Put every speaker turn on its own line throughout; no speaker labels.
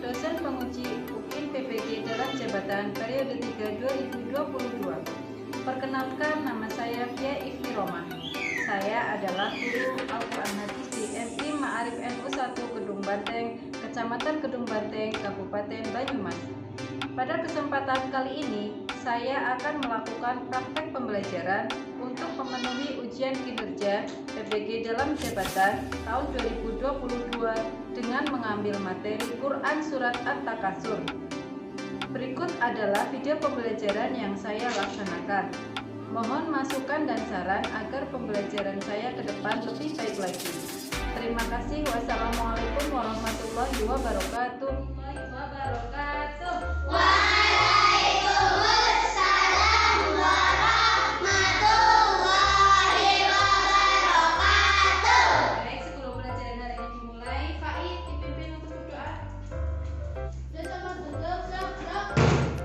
dosen penguji UIN PPG dalam jabatan periode 3 2022. Perkenalkan, nama saya Pia Ifni Roma. Saya adalah guru Al-Quran Hadis di MI Ma'arif NU 1 Kedung Banteng, Kecamatan Kedung Banteng, Kabupaten Banyumas. Pada kesempatan kali ini, saya akan melakukan praktek pembelajaran untuk memenuhi ujian kinerja PPG dalam jabatan tahun 2022 dengan mengambil materi Quran Surat At-Takasur. Berikut adalah video pembelajaran yang saya laksanakan. Mohon masukan dan saran agar pembelajaran saya ke depan lebih baik lagi. Terima kasih. Wassalamualaikum warahmatullahi wabarakatuh.
Waalaikumsalam warahmatullahi wabarakatuh.
Baik, sebelum pelajaran hari ini dimulai, Faiz dipimpin untuk berdoa.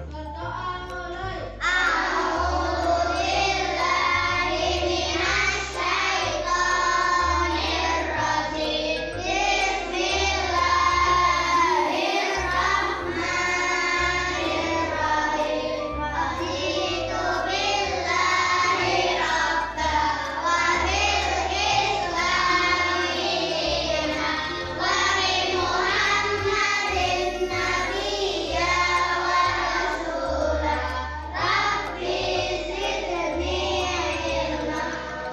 Berdoa mulai. A'udzubillahi minasyaitonirrajim. Bismillahirrahmanirrahim. Raditu billahi rabba wa bil islami dinan wa bi Muhammadin nabiyya wa rasula. Rabbi zidni ilma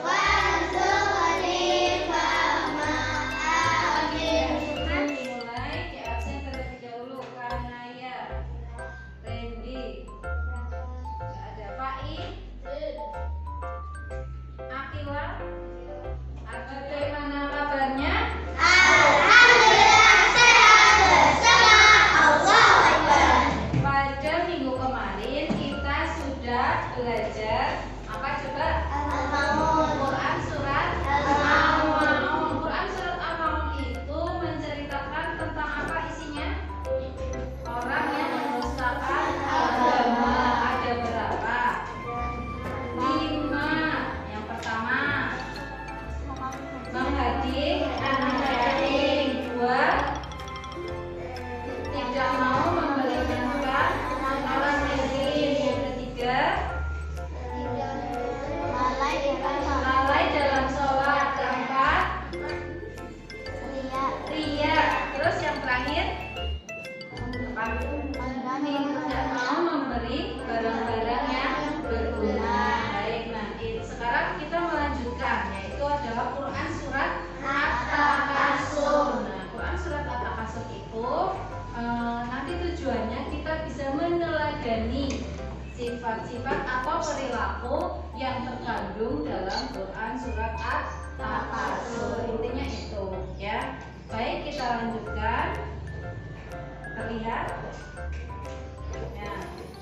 warzuqni fahma. Amin.
Dimulai, di absen terlebih dahulu Kanaya, Randy, ada Faiz, Akila. Bagaimana kabarnya?
Alhamdulillah sehat bersama. Allahu Akbar.
Pada minggu kemarin kita sudah belajar apa coba? Quran surat Al-Maun. Quran surat Al-Maun itu menceritakan tentang apa isinya? Orang yang mendustakan agama. Ada berapa? 5. Yang pertama, menghading anak yatim. 2, tidak mau memberikan orang miskin. Yang ketiga, lalai dalam sholat. Keempat, ria. Terus yang terakhir, tidak mau memberi barang-barang yang berguna. Baik, nanti sekarang kita melanjutkan, yaitu adalah Quran surat At-Takasur. Nah, Quran surat At-Takasur itu nanti tujuannya kita bisa meneladani sifat-sifat atau perilaku yang terkandung dalam Quran surat At-Takasur. Intinya itu, ya. Baik, kita lanjutkan. Terlihat? Ya,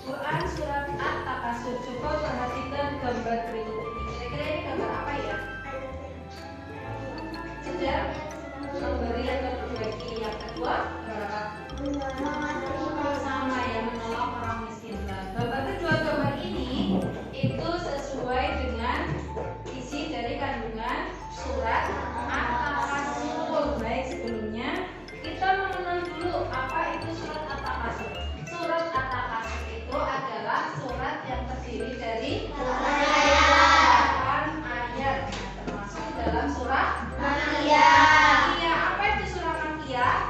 Quran surat At-Takasur. Coba perhatikan gambar berikut ini. Kira-kira ini gambar apa ya? Sedang memberi atau berbagi. Yang kedua, berapa? Sama, ya, menolong orang miskin. Nah, gambar kedua, gambar ini itu sesuai dengan isi dari kandungan surat At-Takasur. Baik, sebelumnya kita mengenal dulu apa itu surat At-Takasur. Surat At-Takasur itu adalah surat yang terdiri dari 8 ayat. Nah, termasuk dalam surah
Makiyah.
Makiyah. Apa itu surah Makiyah?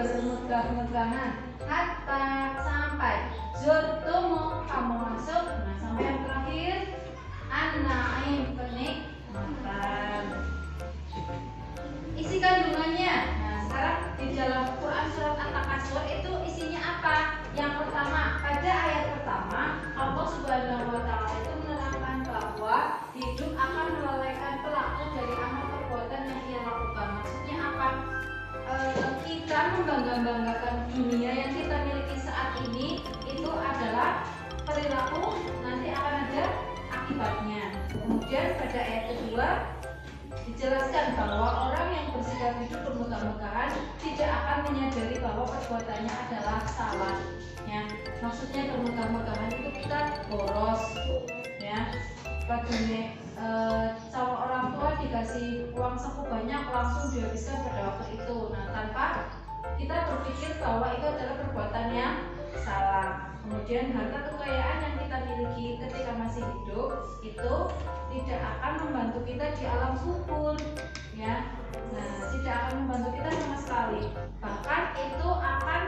bermegah-megahan hatta sampai zurtumu kamu masuk. Nah, sampai yang terakhir an-na'im kenikmatan. Isi kandungannya. Nah, sekarang di dalam Quran surat At-Takasur itu isinya apa? Yang pertama, pada ayat pertama Allah Subhanahu wa taala itu menerangkan bahwa hidup akan melalaikan pelaku dari amal perbuatan yang ia lakukan. Maksudnya apa? Kita membangga-banggakan dunia yang kita miliki saat ini itu adalah perilaku, nanti akan ada akibatnya. Kemudian pada ayat kedua dijelaskan bahwa orang yang bersikap hidup bermegah-megahan tidak akan menyadari bahwa perbuatannya adalah salah. Ya, maksudnya bermegah-megahan itu kita boros, ya. Bagaimana sama orang tua dikasih uang saku banyak langsung dihabiskan pada waktu itu. Nah, tanpa kita berpikir bahwa itu adalah perbuatan yang salah. Kemudian harta kekayaan yang kita miliki ketika masih hidup itu tidak akan membantu kita di alam kubur, ya. Nah, tidak akan membantu kita sama sekali. Bahkan itu akan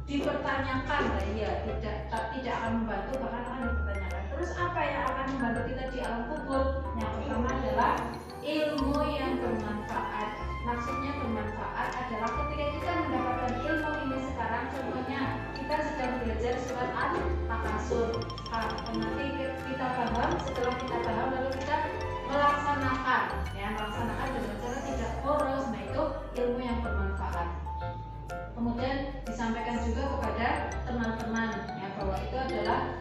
dipertanyakan, ya, tidak akan membantu, bahkan akan dipertanyakan. Terus apa yang akan membantu kita di alam kubur? Yang pertama adalah ilmu yang bermanfaat. Maksudnya bermanfaat adalah ketika kita mendapatkan ilmu ini sekarang, contohnya kita sedang belajar surat Al-Takasur. Nanti kita paham, setelah kita paham lalu kita melaksanakan, ya, melaksanakan dengan cara tidak boros. Nah, itu ilmu yang bermanfaat. Kemudian disampaikan juga kepada teman-teman, ya, bahwa itu adalah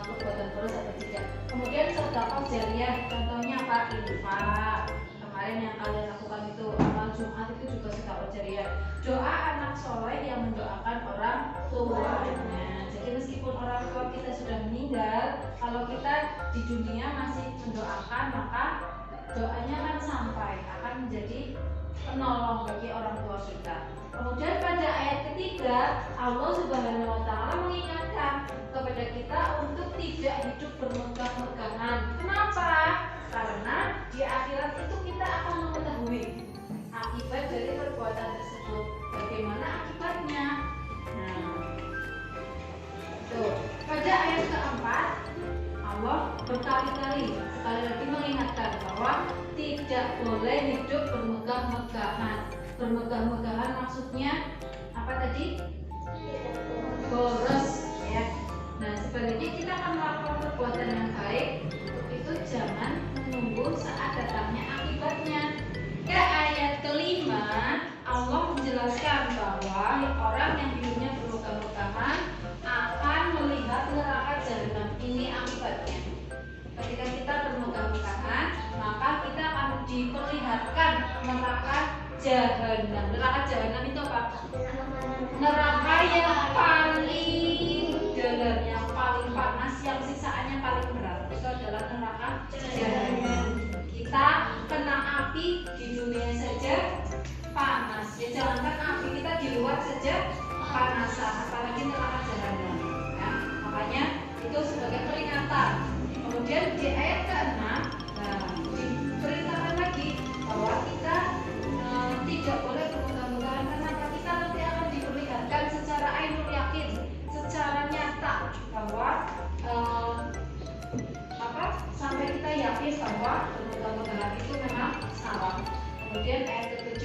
perbuatan boros atau tidak. Kemudian sedekah jariyah, contohnya apa? Infak. Kemarin yang kalian lakukan itu amal Jumat itu juga sedekah jariyah. Doa anak soleh yang mendoakan orang tuanya. Jadi meskipun orang tua kita sudah meninggal, kalau kita di dunia masih mendoakan, maka doanya kan sampai, akan menjadi penolong bagi orang tua kita. Kemudian pada ayat ketiga Allah Subhanahu wa taala mengingatkan kepada kita untuk tidak hidup bermegah-megahan. Kenapa? Karena di akhirat itu kita akan mengetahui akibat dari perbuatan tersebut. Bagaimana akibatnya? Nah, tuh. Pada ayat keempat Allah berkali-kali sekali lagi mengingatkan bahwa tidak boleh hidup bermegah-megahan. Bermegah-megahan maksudnya apa tadi? Boros, ya. Nah, sebaliknya kita akan melakukan perbuatan yang baik, itu jangan menunggu saat datangnya akibatnya. Ke ayat kelima Allah menjelaskan bahwa orang yang hidupnya bermegah-megahan akan melihat neraka jahanam. Ini akibatnya. Ketika kita bermegah-megahan, maka kita akan diperlihatkan neraka jahanam. Neraka jahanam itu apa? Neraka yang paling dalam, yang paling panas, yang siksaannya paling berat. Itu adalah neraka jahanam. Kita kena api di dunia saja panas. Ya, jangankan api, kita di luar saja panasan, apalagi neraka jahanam. Ya, makanya itu sebagai peringatan. Kemudian di ayat ke-6 diperintahkan lagi bahwa kita tidak boleh bermegah-megahan karena kita nanti akan diperlihatkan secara ainul yakin, secara nyata bahwa sampai kita yakin bahwa bermegah-megahan itu memang salah. Kemudian ayat ke-7,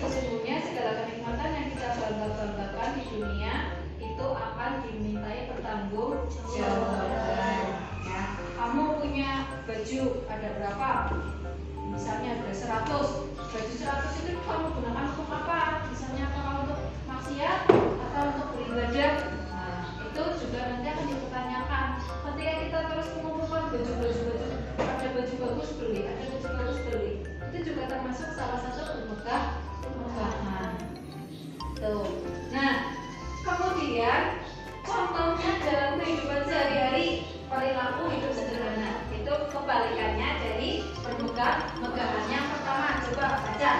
sesungguhnya segala kenikmatan yang kita bangga-banggakan di dunia itu akan dimintai pertanggungjawaban. Ya, kamu punya baju ada berapa? Misalnya ada 100. Baju 100 itu kamu gunakan untuk apa? Misalnya apakah untuk maksiat atau untuk beribadah? Nah, itu juga nanti akan dipertanyakan. Ketika kita terus mengumpulkan baju-baju, ada baju bagus beli, ada baju bagus beli, itu juga termasuk salah satu bermegah-megahan. Tuh. Nah, kemudian contohnya dalam kehidupan sehari-hari, perilaku hidup sederhana itu kebalikannya dari bermegah-megahan. Yang pertama, coba baca.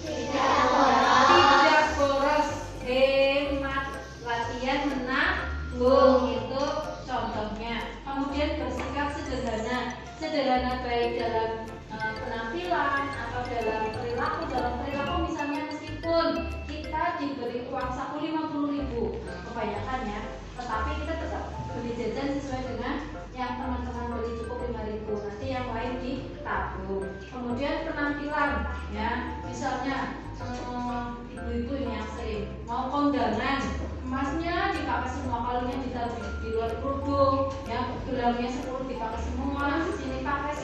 Tidak
diberi uang saku 50.000 kebanyakan ya, tetapi kita tetap beli jajan sesuai dengan yang teman-teman beli cukup 5.000, nanti yang lain ditabung. Kemudian penampilan ya, misalnya ibu-ibu ini yang sering mau kondangan, emasnya dipakai semua, kalungnya ditaruh di luar kerudung ya, gelangnya 10 dipakai semua, sini pakai,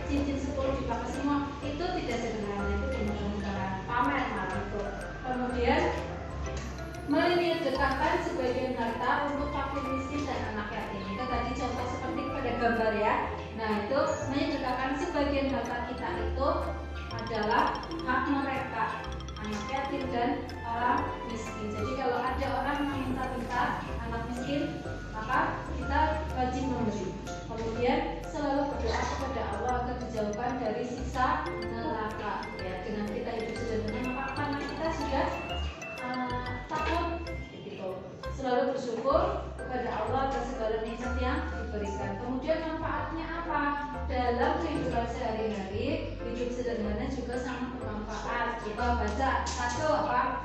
cincin 10 dipakai semua. Itu tidak sederhana, itu benar-benar pamer malah itu. Kemudian menyedekahkan sebagian harta untuk fakir miskin dan anak yatim. Itu tadi contoh seperti pada gambar ya. Nah, itu menyedekahkan sebagian harta kita itu adalah hak mereka, anak yatim dan orang miskin. Jadi kalau ada orang meminta-minta anak miskin, maka kita wajib memberi. Kemudian selalu berdoa kepada Allah agar dijauhkan dari siksa neraka. Ya, dengan kita hidup sederhana, maka karena kita sudah takut gitu. Selalu bersyukur kepada Allah atas segala nikmat yang diberikan. Kemudian manfaatnya apa? Dalam kehidupan sehari-hari, hidup sederhana juga sangat bermanfaat. Coba baca satu apa?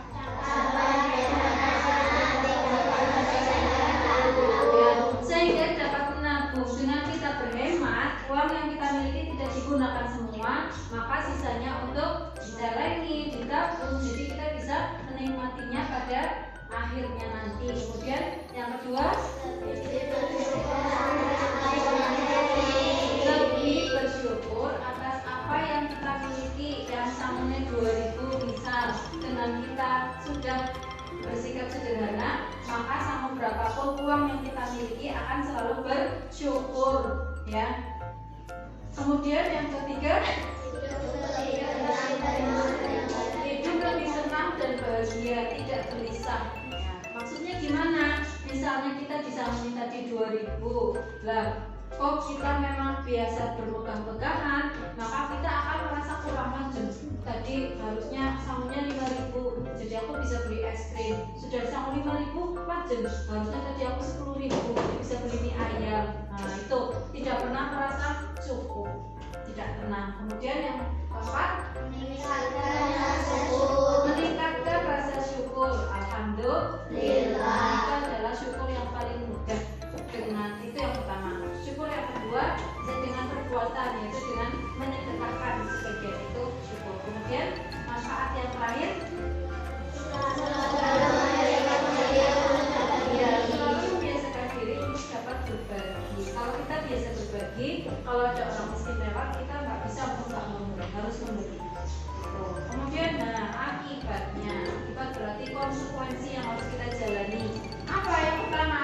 Sehingga dapat menabung. Dengan kita berhemat, uang yang kita miliki tidak digunakan semua, maka sisanya untuk dijalani, ditabung, jadi kita bisa menikmatinya pada akhirnya nanti. Kemudian yang kedua, lebih bersyukur atas apa yang kita miliki. Yang sangunya 2.000 misal, dengan kita sudah bersikap sederhana, maka sama berapapun uang yang kita miliki akan selalu bersyukur ya. Kemudian yang ketiga, hidup lebih senang dan bahagia, tidak gelisah. Ya, maksudnya gimana? Misalnya kita disangoni tadi 2.000, lah kok kita memang biasa berpegang-pegangan, maka kita akan merasa kurang maju. Tadi harusnya sangunya 5.000, jadi aku bisa beli es krim. Sudah sangu 5.000, wajar. Harusnya tadi aku 10.000, jadi bisa beli mie ayam. Nah itu tidak pernah merasa cukup, tidak pernah. Kemudian yang keempat, meningkatkan rasa syukur. Alhamdulillah, itu adalah syukur yang paling mudah. Dengan itu yang pertama. Syukur yang kedua dengan perbuatan, yaitu dengan menyedekahkan sebagian itu syukur. Kemudian manfaat yang terakhir, selalu membiasakan diri untuk dapat berbagi. Kalau kita biasa berbagi, kalau ada orang miskin lewat, kita nggak bisa harus memberi. Kemudian akibatnya, akibat berarti konsekuensi yang harus kita jalani. Apa yang pertama?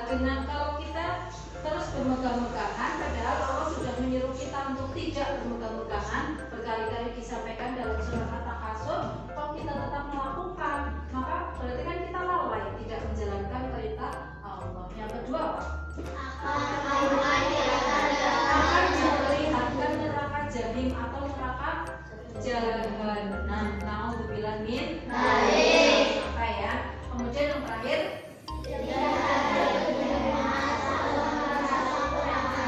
Dengan kalau kita terus bermegah-megahan, padahal Allah sudah menyuruh kita untuk tidak bermegah-megahan, berkali-kali disampaikan dalam surat At-Takasur. Kalau kita tetap melakukan, maka berarti kan kita lalai, tidak menjalankan perintah Allah. Yang kedua apa? Akan diperlihatkan neraka jahim atau neraka jahanam. Nah, naudzubillah min apa ya? Kemudian yang terakhir,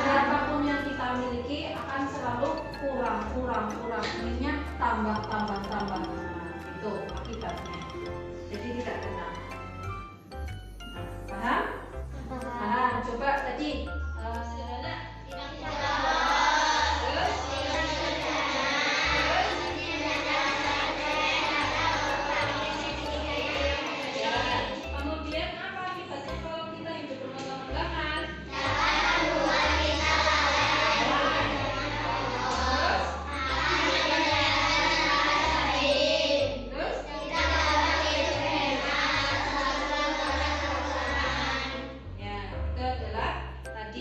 berapapun yang kita miliki akan selalu kurang. Intinya tambah. Nah, itu akibatnya. Jadi tidak tenang. Paham? Paham. Coba tadi sederhana. Kemudian apa akibatnya kalau kita hidup bermegah-megahan? Ya, itu adalah tadi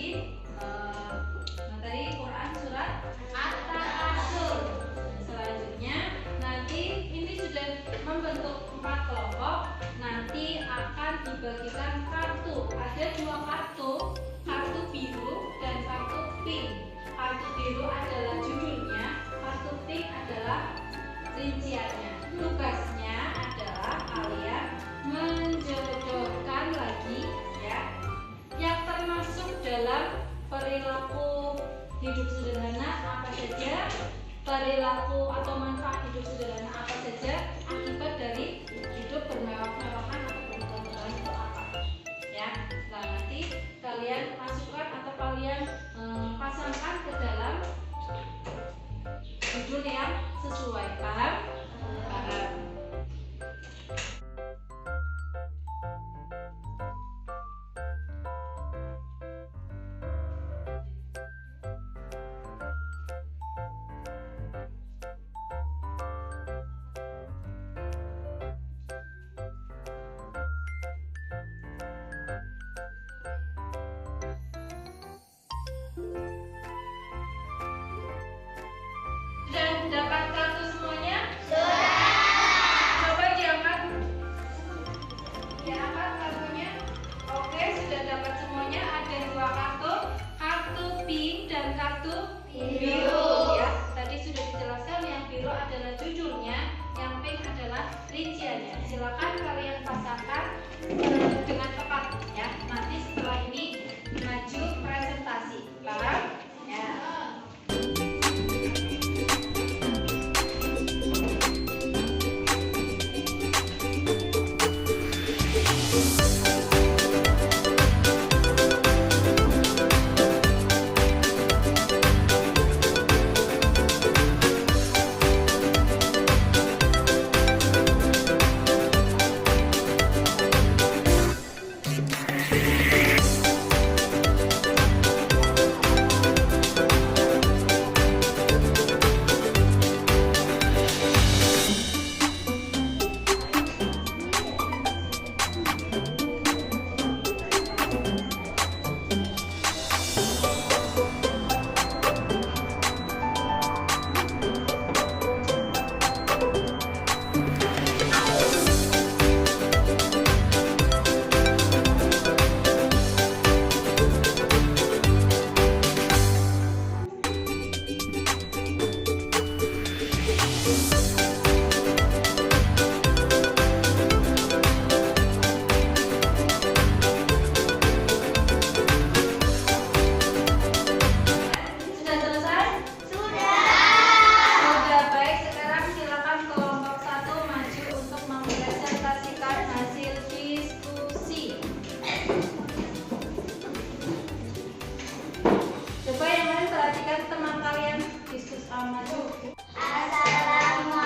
perilaku atau manfaat hidup sederhana apa saja, akibat dari hidup bermewah-mewahan atau bermegah-megahan itu apa. Ya, nah nanti kalian masukkan atau kalian pasangkan ke dalam judul yang sesuai. Paham? Paham. Sudah dapat kartu semuanya? Coba diangkat. Diangkat kartunya. Oke, sudah dapat semuanya. Ada dua kartu, kartu pink dan kartu biru. Ya, tadi sudah dijelaskan yang biru adalah judulnya, yang pink adalah rinciannya. Silakan kalian pasangkan dengan tepat ya. Nanti setelah ini maju presentasi. Paham? Ya. Coba yang lain perhatikan teman kalian, diskusi maju.
Assalamualaikum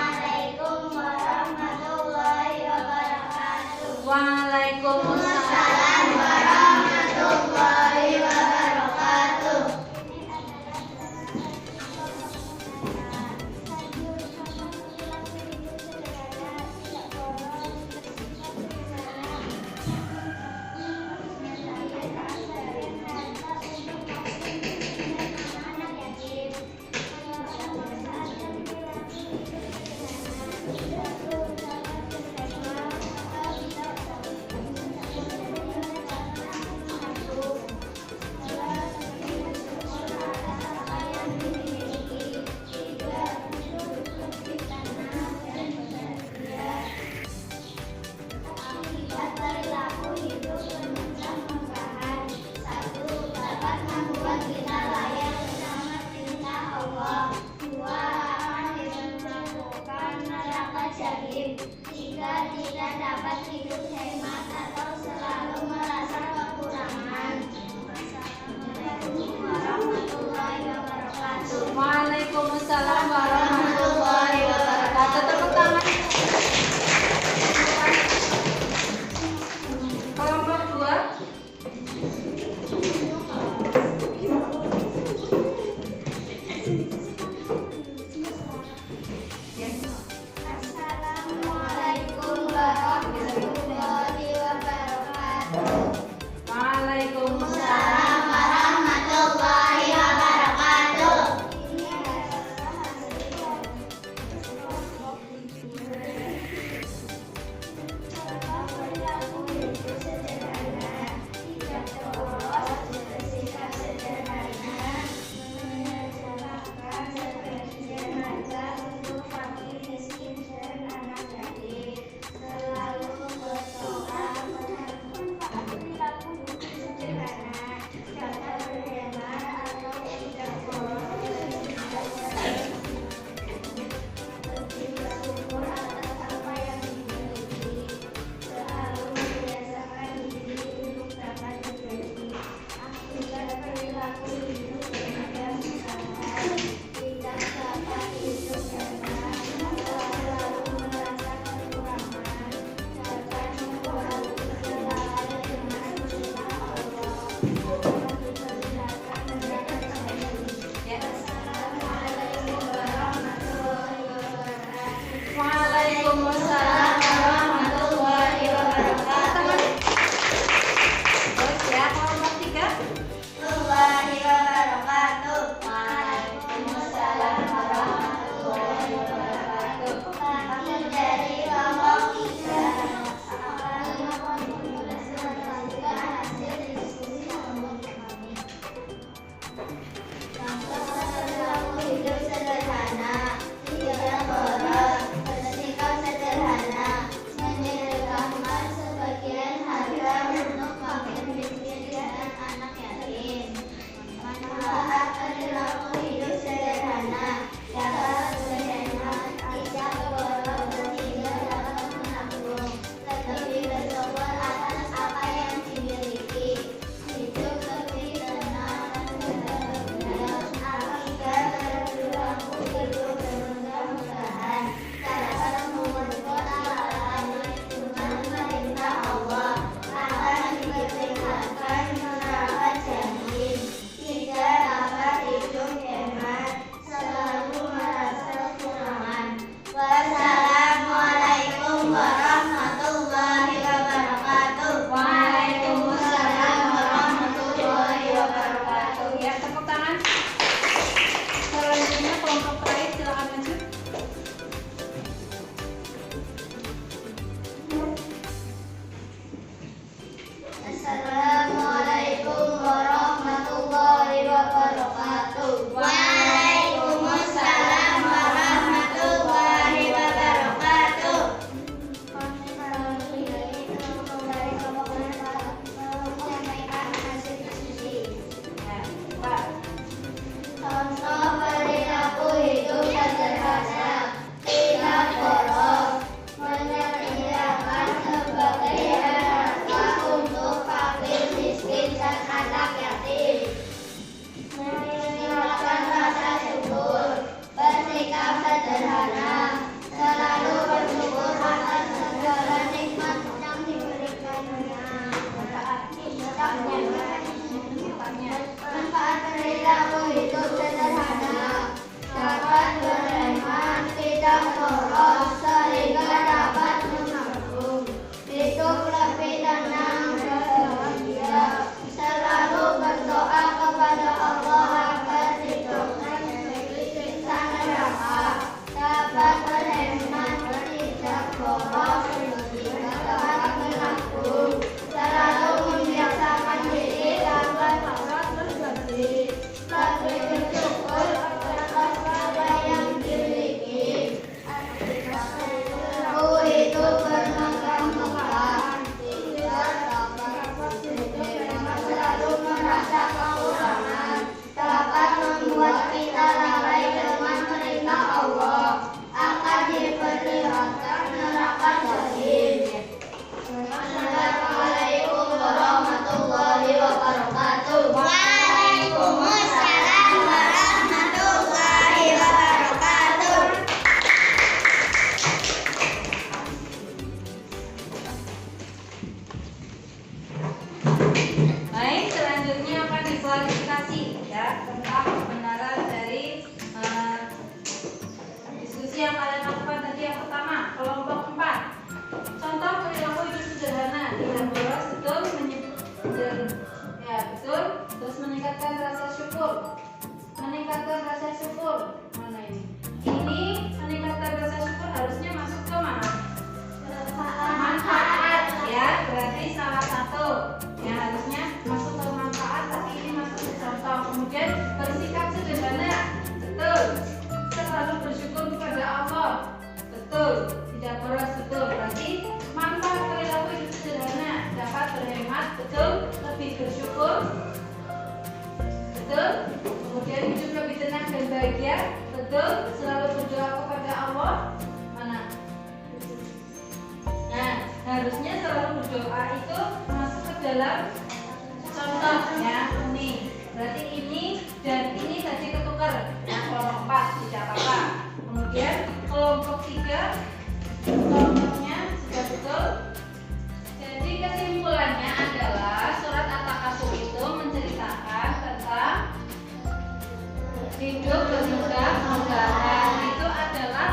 Diskusi yang kalian lakukan tadi yang pertama, kelompok 4. Contoh perilaku hidup sederhana dengan boros betul betul, terus meningkatkan rasa syukur. Meningkatkan rasa syukur. Mana ini? Ini meningkatkan rasa syukur harusnya masuk ke mana? Manfaat ya, berarti salah satu. Ya harusnya masuk ke manfaat, tapi ini masuk ke contoh. Kemudian bersikap sederhana. Betul. Selalu bersyukur kepada Allah. Betul. Tidak boros, betul. Berarti manfaat perilaku hidup sederhana dapat berhemat, betul. Lebih bersyukur, betul. Kemudian hidup lebih tenang dan bahagia, betul. Selalu berdoa kepada Allah. Mana? Nah, harusnya selalu berdoa itu masuk ke dalam contoh ya. Ini berarti ini dan ini tadi ketukar. Nah, kelompok 4 tidak apa-apa. Kemudian kelompok 3 contohnya sudah betul. Jadi kesimpulannya adalah surat At-Takasur itu menceritakan tentang hidup bermegah-megahan. Itu adalah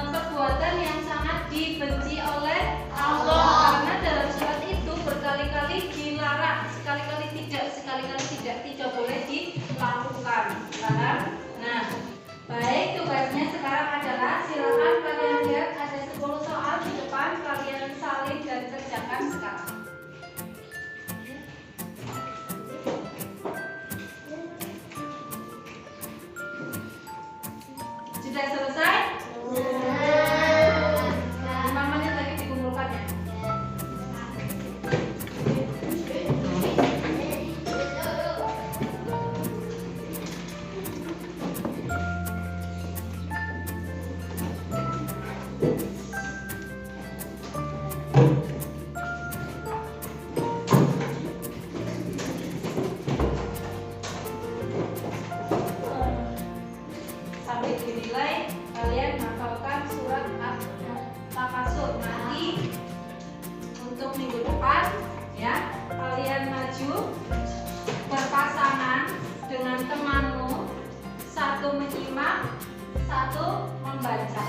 perbuatan yang sangat dibenci oleh Allah, karena dalam surat itu berkali-kali dilarang, sekali-kali tidak boleh dilakukan. Paham? Nah, baik, tugasnya sekarang adalah silakan kalian lihat ada 10 soal di depan, kalian salin dan kerjakan sekarang. Sudah selesai? 5 menit lagi dikumpulkannya. Sampai dinilai kalian hafalkan surat At-Takasur. Nanti untuk minggu depan ya, kalian maju berpasangan dengan temanmu, satu menyimak, satu membaca.